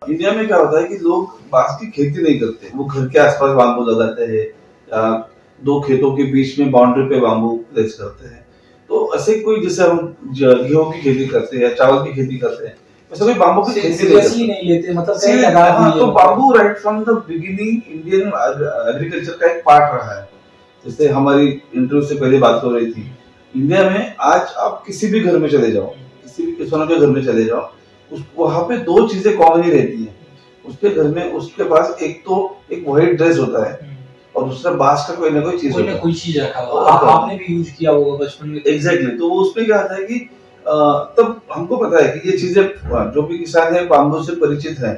India में क्या होता है कि लोग बांस की खेती नहीं करते, वो घर के आसपास बाम्बू लगाते हैं या दो खेतों के बीच में बाउंड्री पे बाम्बू प्लेस करते हैं। तो ऐसे कोई जैसे हम गेहूं की खेती करते हैं या चावल की खेती करते हैं, वैसे कोई बाम्बू की खेती नहीं सीरियसली करता। नहीं लेते, मतलब कहीं लगा दिए तो मतलब। Bamboo right from the beginning Indian agriculture का एक पार्ट रहा है। जैसे हमारी इंटरव्यू से पहले बात हो रही थी, इंडिया में आज आप किसी भी घर में चले जाओ, किसी भी किसानों के घर में चले जाओ, वहां पे दो चीजें कॉमन ही रहती है। उसके घर में उसके पास एक तो एक व्हाइट ड्रेस होता है और दूसरा बांस का कोई ना कोई चीज कोई होता ना है। कोई चीज रखा तो हुआ, आपने भी यूज किया होगा बचपन में। एग्जैक्टली, तो वो उसमें क्या होता है कि तब हमको पता है कि ये चीजें, जो भी किसान है बाम्बू से परिचित है,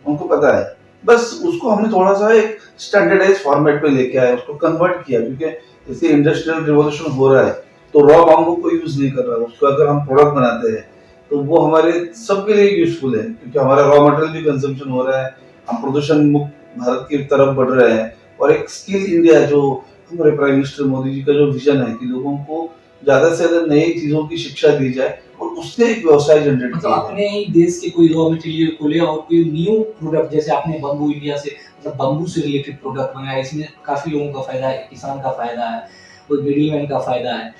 उनको पता है। बस उसको हमने थोड़ा सा एक स्टैंडर्डाइज फॉर्मेट में लेके आए, उसको कन्वर्ट किया, क्योंकि जैसे इंडस्ट्रियल रिवॉल्यूशन हो रहा है तो रॉ बाम्बू को यूज नहीं कर रहा है। उसको अगर हम प्रोडक्ट बनाते हैं तो वो हमारे सबके लिए यूजफुल है, क्योंकि हमारा रॉ मटेरियल भी कंजम्पशन हो रहा है, हम प्रदूषण मुक्त भारत की तरफ बढ़ रहे हैं। और एक स्किल इंडिया, जो हमारे प्राइम मिनिस्टर मोदी जी का जो विजन है कि लोगों को ज्यादा से ज्यादा नई चीजों की शिक्षा दी जाए और उससे एक व्यवसाय जनरेट मतलब किया जाए। अपने ही देश के कोई रॉ मटेरियल को ले और कोई न्यू प्रोडक्ट, जैसे आपने बम्बू इंडिया से मतलब बम्बू से रिलेटेड प्रोडक्ट बनाया, इसमें काफी लोगों का फायदा है, किसान का फायदा है और मिडिलमैन का फायदा है,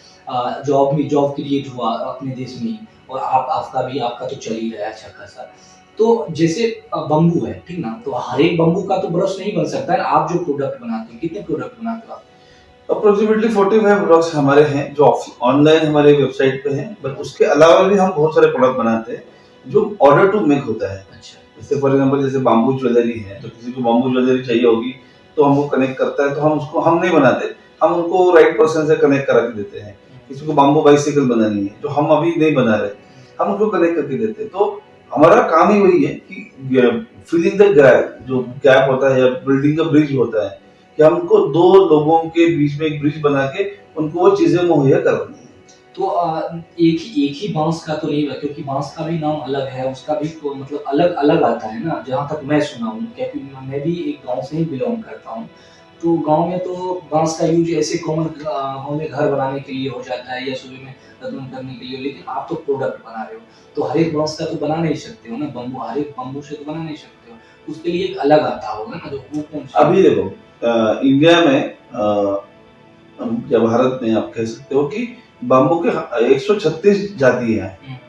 जॉब क्रिएट हुआ अपने देश में ही, और आपका तो चल ही रहा है अच्छा खासा। तो जैसे बम्बू है ठीक ना, तो हर एक बम्बू का तो ब्रश नहीं बन सकता है। आप जो प्रोडक्ट बनाते हो, कितने प्रोडक्ट बनाते हो आप? अप्रोक्सीमेटली 45 प्रोडक्ट्स हमारे हैं जो ऑनलाइन हमारे वेबसाइट पे हैं, बट उसके अलावा भी हम बहुत सारे प्रोडक्ट बनाते हैं जो ऑर्डर टू मेक होता है। अच्छा। जैसे फॉर एग्जांपल जैसे बाम्बू ज्वेलरी है, तो किसी को बाम्बू ज्वेलरी चाहिए होगी तो हमको कनेक्ट करता है, तो हम उसको हम नहीं बनाते, हम उनको राइट पर्सन से कनेक्ट करा के देते हैं। किसी को बाम्बू बाइसिकल बनानी है जो हम अभी नहीं बना रहे, हम उसको कनेक्ट करके देते हैं। तो हमारा काम ही वही है कि फिलिंग द गैप, जो गैप होता है या बिल्डिंग द ब्रिज होता है, कि हमको दो लोगों के बीच में एक ब्रिज बना के उनको वो चीजें मुहैया करवानी है। तो एक ही बांस का तो नहीं है, क्योंकि बांस का भी नाम अलग है, उसका भी तो मतलब अलग अलग आता है ना, जहाँ तक मैं सुना हूँ, क्योंकि मैं भी एक गांव से ही बिलोंग करता हूँ। तो गांव में तो बांस का यूज ऐसे कॉमन गाँव में घर बनाने के लिए हो जाता है या सुबह में दातुन करने के लिए, लेकिन आप तो प्रोडक्ट बना रहे हो, तो हर एक बांस का तो बना नहीं सकते हो ना, बम्बू हर एक बम्बू से तो बना नहीं सकते हो, उसके लिए एक अलग आता होगा ना, जो वो कौन सा? अभी देखो, इंडिया में या भारत में आप कह सकते हो कि बाम्बू के 136 जाति हैं।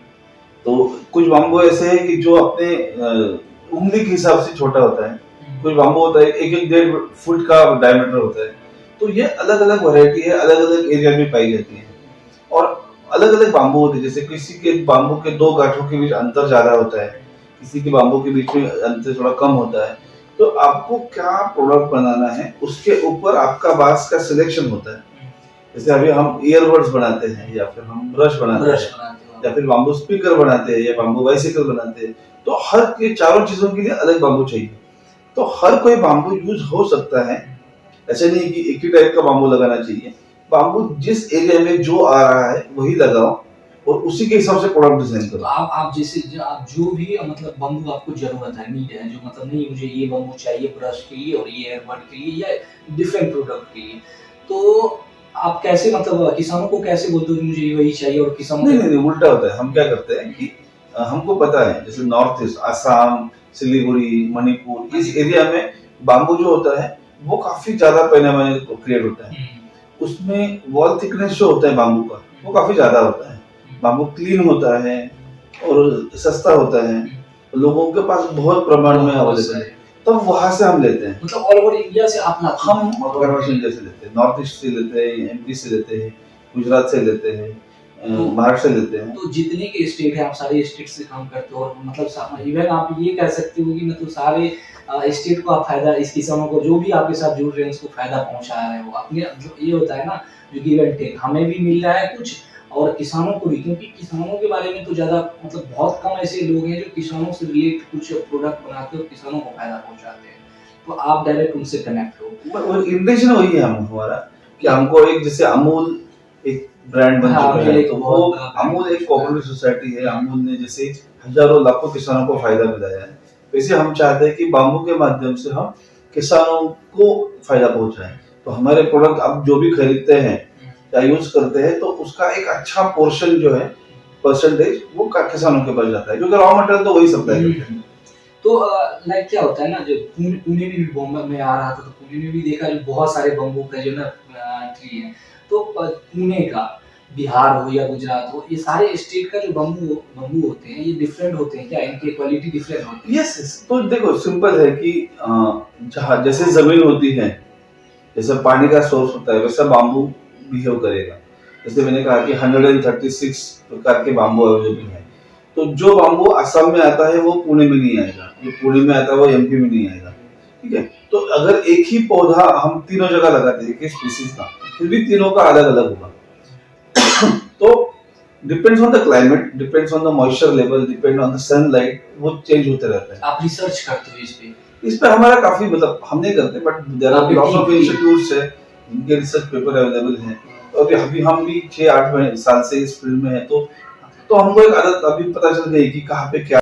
तो कुछ बाम्बू ऐसे है कि जो अपने उंगली के हिसाब से छोटा होता है, कुछ बाम्बू होता है 1-1.5 फुट का डायमीटर होता है। तो ये अलग अलग वैरायटी है, अलग अलग एरिया में पाई जाती है और अलग अलग बाम्बू होते हैं। जैसे किसी के बाम्बू के दो गांठों के बीच अंतर ज्यादा होता है, किसी के बाम्बू के बीच में अंतर थोड़ा कम होता है। तो आपको क्या प्रोडक्ट बनाना है उसके ऊपर आपका बांस का सिलेक्शन होता है। जैसे अभी हम ईयरबड्स बनाते हैं या फिर हम ब्रश बनाते हैं या फिर बाम्बू स्पीकर बनाते हैं या बाम्बू बाइसिकल बनाते हैं, तो हर के चारों चीजों के लिए अलग बाम्बू चाहिए। तो हर कोई बाम्बू यूज हो सकता है, ऐसे नहीं कि एक ही टाइप का बाम्बू लगाना चाहिए। बाम्बू जिस एरिया में जो आ रहा है वही लगाओ और उसी के हिसाब से प्रोडक्ट डिजाइन तो करो। आप जैसे आप जो भी मतलब बम्बू आपको जरूरत है, नीड है, जो मतलब नहीं मुझे ये बम्बू चाहिए ब्रश के लिए और ये एयरबड के लिए या डिफरेंट प्रोडक्ट के लिए, तो आप कैसे मतलब किसानों को कैसे बोलते हो कि मुझे वही चाहिए, और किसानों नहीं नहीं नहीं, उल्टा होता है। हम क्या करते हैं कि हमको पता है जैसे नॉर्थ ईस्ट, असम, सिलीगुड़ी, मणिपुर, इस एरिया में बाम्बू जो होता है वो काफी ज्यादा पैमाने में क्रिएट होता है। उसमें वॉल थिकनेस जो होता है बाम्बू का वो काफी ज्यादा होता है। बाम्बू क्लीन होता है और सस्ता होता है, लोगों के पास बहुत प्रमाण में अवेलेबल है, तो वहां से हम लेते हैं। मतलब ऑल ओवर इंडिया से आप लाते हैं? हम महाराष्ट्र इंडिया से लेते हैं, नॉर्थ ईस्ट से लेते हैं, एमपी से लेते हैं, गुजरात से लेते हैं, महाराष्ट्र से लेते हैं। तो जितने के स्टेट है आप सारे स्टेट से काम करते हो, और मतलब इवन आप ये कह सकते हो कि मतलब सारे स्टेट को आप फायदा, इस किसानों को जो भी आपके साथ जुड़ रहे हैं उसको फायदा पहुंचा रहे हो अपने, जो ये होता है ना जो गिव एंड टेक, हमें भी मिल रहा है कुछ और किसानों को भी, क्योंकि किसानों के बारे में तो ज्यादा मतलब बहुत कम ऐसे लोग हैं जो किसानों से रिलेट कुछ प्रोडक्ट बनाते हैं और किसानों को फायदा पहुंचाते हैं, तो आप डायरेक्ट उनसे कनेक्ट हो। इंटेंशन वही है हमारा कि हमको एक जैसे अमूल एक ब्रांड बन चुका है, तो वो अमूल एक कोऑपरेटिव सोसाइटी है। अमूल ने जैसे हजारों लाखों किसानों को फायदा दिलाया है, वैसे हम चाहते हैं कि बाम्बू के माध्यम से हम किसानों को फायदा पहुंचाएं। तो हमारे प्रोडक्ट अब जो भी खरीदते हैं या यूज करते हैं तो उसका एक अच्छा पोर्शन जो है, परसेंटेज, वो किसानों के पास जाता है, क्योंकि रॉ मटेरियल तो वही सप्लाई करते हैं। तो लाइक क्या होता है ना, जो पुणे में भी बॉम्बे में आ रहा था तो पुणे में भी देखा जो बहुत सारे बम्बू का जो ना ट्री है। तो पुणे का, बिहार हो या गुजरात हो, ये सारे स्टेट का जो बम्बू बम्बू होते हैं ये डिफरेंट होते हैं क्या, इनकी क्वालिटी डिफरेंट होती है? यस, तो देखो सिंपल है कि जहाँ जैसे जमीन होती है, जैसे पानी का सोर्स होता है, वैसा बाम्बू बिहेव करेगा। जैसे मैंने कहा कि 136 प्रकार के बाम्बू अवेलेबल है, तो जो बाम्बू असम में आता है वो पुणे में नहीं आएगा, जो पुणे में आता है वो एमपी में नहीं आएगा, ठीक है। तो अगर एक ही पौधा हम तीनों जगह लगाते हैं, एक ही स्पीसीज का, फिर भी तीनों का अलग अलग होगा। तो depends on the climate, depends on the moisture level, depend on the sunlight, वो चेंज होते रहते हैं। आप रिसर्च करते हो इस पे? इस पे हमारा काफी, मतलब हम नहीं करते, बट देयर आर अभी लॉट्स ऑफ ठीक है। इंस्टीट्यूट्स है जिनके रिसर्च पेपर अवेलेबल हैं, और अभी हम भी 6-8 साल से इस फील्ड में है, तो हमको एक आदत अभी पता चल गई कि कहाँ पे क्या